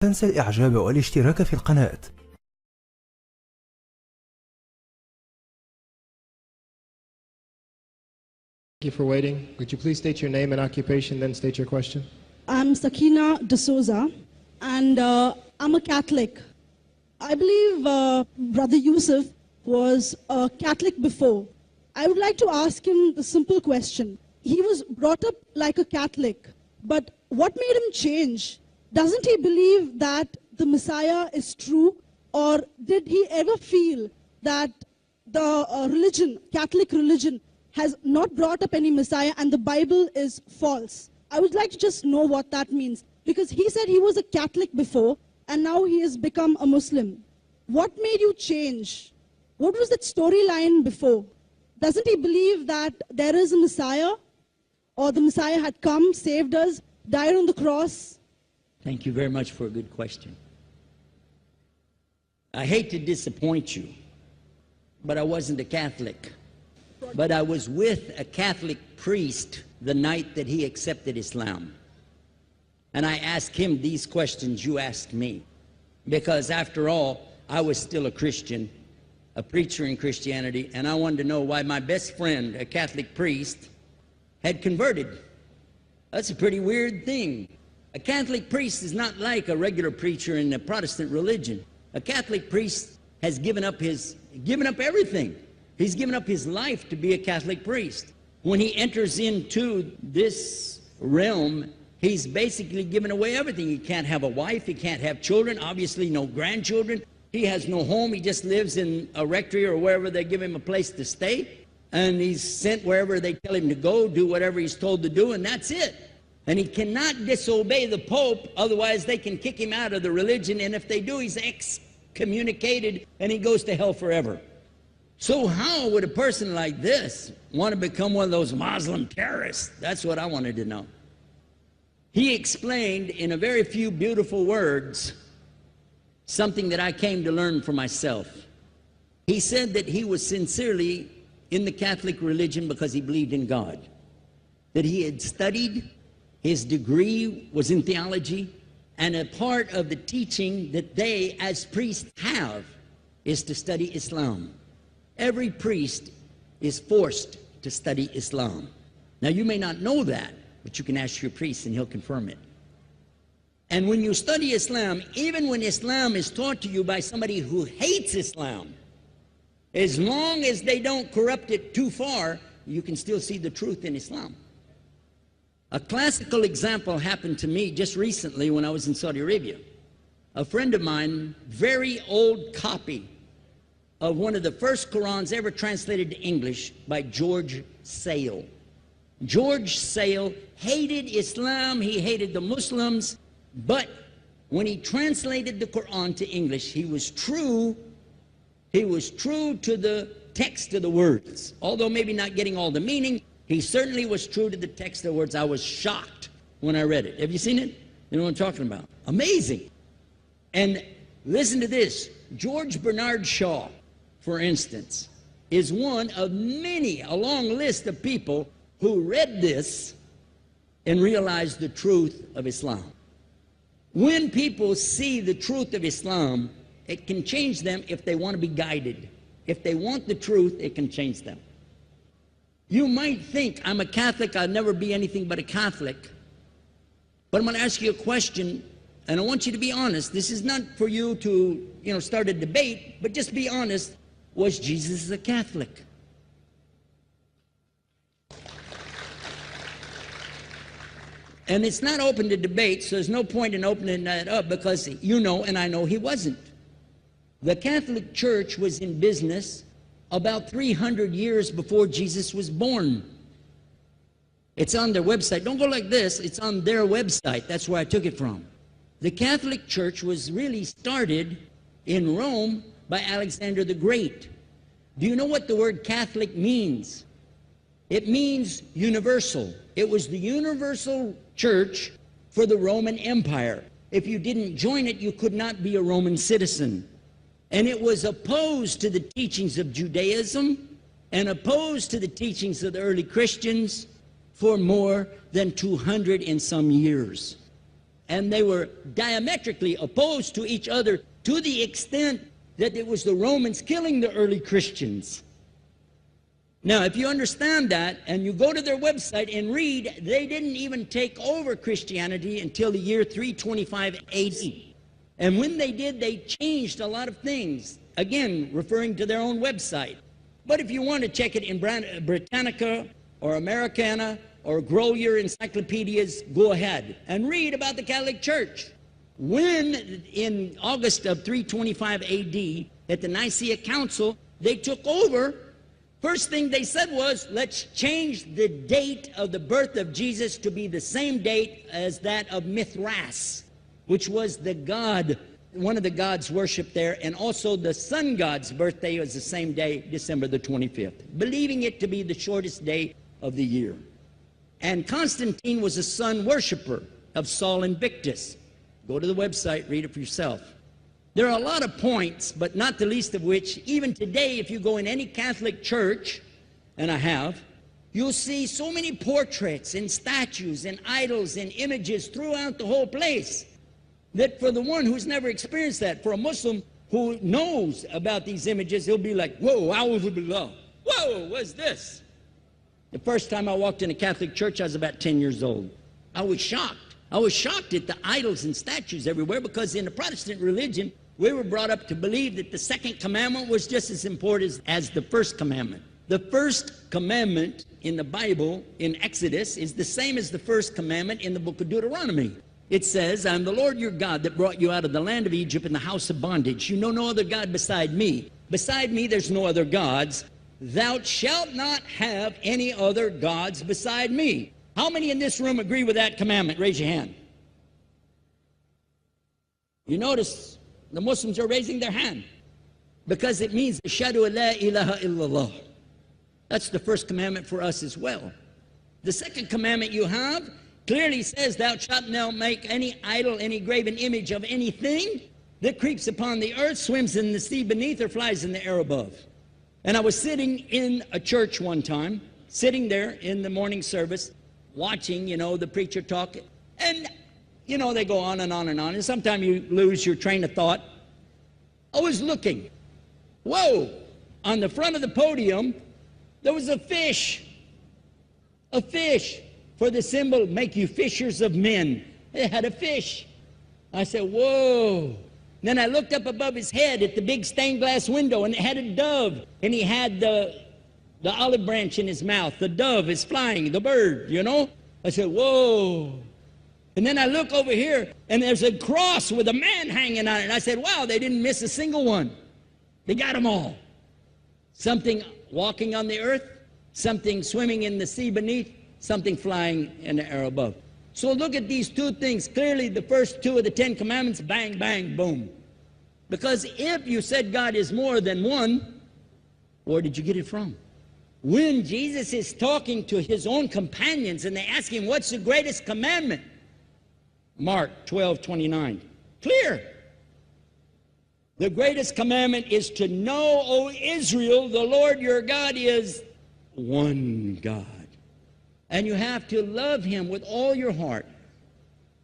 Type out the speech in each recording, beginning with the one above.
تنسى الإعجاب والاشتراك في القناة. Thank you for waiting. Would you please state your name and occupation, then state your question? I'm Sakina D'Souza, and I'm a Catholic. I believe Brother Yusuf was a Catholic before. I would like to ask him the simple question. He was brought up like a Catholic, but what made him change? Doesn't he believe that the Messiah is true, or did he ever feel that the religion, Catholic religion, has not brought up any Messiah and the Bible is false? I would like to just know what that means, because he said he was a Catholic before and now he has become a Muslim. What made you change? What was that storyline before? Doesn't he believe that there is a Messiah, or the Messiah had come, saved us, died on the cross? Thank you very much for a good question. I hate to disappoint you, but I wasn't a Catholic. But I was with a Catholic priest the night that he accepted Islam. And I asked him these questions you asked me. Because after all, I was still a Christian, a preacher in Christianity, and I wanted to know why my best friend, a Catholic priest, had converted. That's a pretty weird thing. A Catholic priest is not like a regular preacher in the Protestant religion. A Catholic priest has given up everything. He's given up his life to be a Catholic priest. When he enters into this realm, he's basically given away everything. He can't have a wife, he can't have children, obviously no grandchildren. He has no home, he just lives in a rectory or wherever they give him a place to stay. And he's sent wherever they tell him to go, do whatever he's told to do, and that's it. And he cannot disobey the Pope, otherwise they can kick him out of the religion, and if they do, he's excommunicated and he goes to hell forever. So how would a person like this want to become one of those Muslim terrorists? That's what I wanted to know. He explained in a very few beautiful words something that I came to learn for myself. He said that he was sincerely in the Catholic religion because he believed in God, that he had studied, his degree was in theology, and a part of the teaching that they as priests have is to study Islam. Every priest is forced to study Islam. Now you may not know that, but you can ask your priest and he'll confirm it. And when you study Islam, even when Islam is taught to you by somebody who hates Islam, as long as they don't corrupt it too far, you can still see the truth in Islam. A classical example happened to me just recently when I was in Saudi Arabia. A friend of mine, very old copy of one of the first Qurans ever translated to English by George Sale. George Sale hated Islam, he hated the Muslims, but when he translated the Quran to English, he was true to the text of the words. Although maybe not getting all the meaning, he certainly was true to the text of the words. I was shocked when I read it. Have you seen it? You know what I'm talking about? Amazing. And listen to this. George Bernard Shaw, for instance, is one of many, a long list of people who read this and realized the truth of Islam. When people see the truth of Islam, it can change them if they want to be guided. If they want the truth, it can change them. You might think, I'm a Catholic, I'll never be anything but a Catholic. But I'm going to ask you a question, and I want you to be honest. This is not for you to, start a debate, but just be honest. Was Jesus a Catholic? And it's not open to debate, so there's no point in opening that up, because you know and I know he wasn't. The Catholic Church was in business about 300 years before Jesus was born. It's on their website. Don't go like this. It's on their website. That's where I took it from. The Catholic Church was really started in Rome by Alexander the Great. Do you know what the word Catholic means? It means universal. It was the universal church for the Roman Empire. If you didn't join it, you could not be a Roman citizen. And it was opposed to the teachings of Judaism and opposed to the teachings of the early Christians for more than 200 and some years. and they were diametrically opposed to each other to the extent that it was the Romans killing the early Christians. Now, if you understand that, and you go to their website and read, they didn't even take over Christianity until the year 325 AD. And when they did, they changed a lot of things, again, referring to their own website. But if you want to check it in Britannica or Americana or Grolier encyclopedias, go ahead and read about the Catholic Church. When, in August of 325 AD, at the Nicaea Council, they took over, first thing they said was, let's change the date of the birth of Jesus to be the same date as that of Mithras, which was the god, one of the gods worshipped there, and also the sun god's birthday was the same day, December the 25th, believing it to be the shortest day of the year. And Constantine was a sun worshiper of Sol Invictus. Go to the website, read it for yourself. There are a lot of points, but not the least of which, even today, if you go in any Catholic church, and I have, you'll see so many portraits and statues and idols and images throughout the whole place, that for the one who's never experienced that, for a Muslim who knows about these images, he'll be like, whoa, a'udhu billah. Whoa, what's this? The first time I walked in a Catholic church, I was about 10 years old. I was shocked. I was shocked at the idols and statues everywhere, because in the Protestant religion, we were brought up to believe that the second commandment was just as important as the first commandment. The first commandment in the Bible, in Exodus, is the same as the first commandment in the book of Deuteronomy. It says, I am the Lord your God that brought you out of the land of Egypt in the house of bondage. You know no other God beside me. Beside me there's no other gods. Thou shalt not have any other gods beside me. How many in this room agree with that commandment? Raise your hand. You notice the Muslims are raising their hand, because it means Ashhadu an la ilaha illallah. That's the first commandment for us as well. The second commandment you have clearly says, thou shalt not make any idol, any graven image of anything that creeps upon the earth, swims in the sea beneath, or flies in the air above. And I was sitting in a church one time, sitting there in the morning service, watching, the preacher talk, and, they go on and on and on, and sometimes you lose your train of thought. I was looking. Whoa! On the front of the podium, there was a fish. A fish. For the symbol, make you fishers of men. It had a fish. I said, whoa. Then I looked up above his head at the big stained glass window, and it had a dove, and he had the olive branch in his mouth. The dove is flying, the bird, I said, whoa. And then I look over here, and there's a cross with a man hanging on it. And I said, wow, they didn't miss a single one. They got them all. Something walking on the earth, something swimming in the sea beneath, something flying in the air above. So look at these two things. Clearly, the first two of the 10 commandments, bang, bang, boom. Because if you said God is more than one, where did you get it from? When Jesus is talking to his own companions and they ask him, what's the greatest commandment? Mark 12:29. Clear. The greatest commandment is to know, O Israel, the Lord your God is one God. And you have to love him with all your heart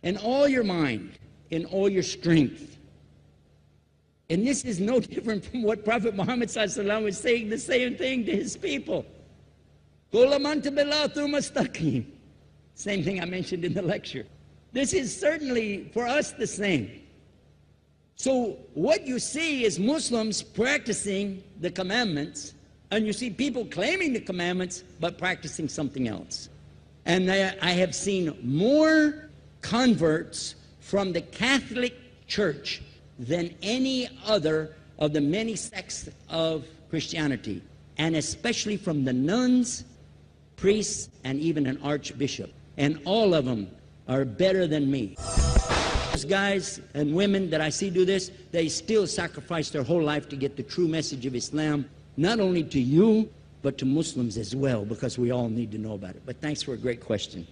and all your mind and all your strength. And this is no different from what Prophet Muhammad ﷺ was saying, the same thing to his people. Same thing I mentioned in the lecture. This is certainly for us the same. So what you see is Muslims practicing the commandments, and you see people claiming the commandments but practicing something else. And I have seen more converts from the Catholic Church than any other of the many sects of Christianity, and especially from the nuns, priests, and even an archbishop. And all of them are better than me. Those guys and women that I see do this, they still sacrifice their whole life to get the true message of Islam, not only to you, but to Muslims as well, because we all need to know about it. But thanks for a great question.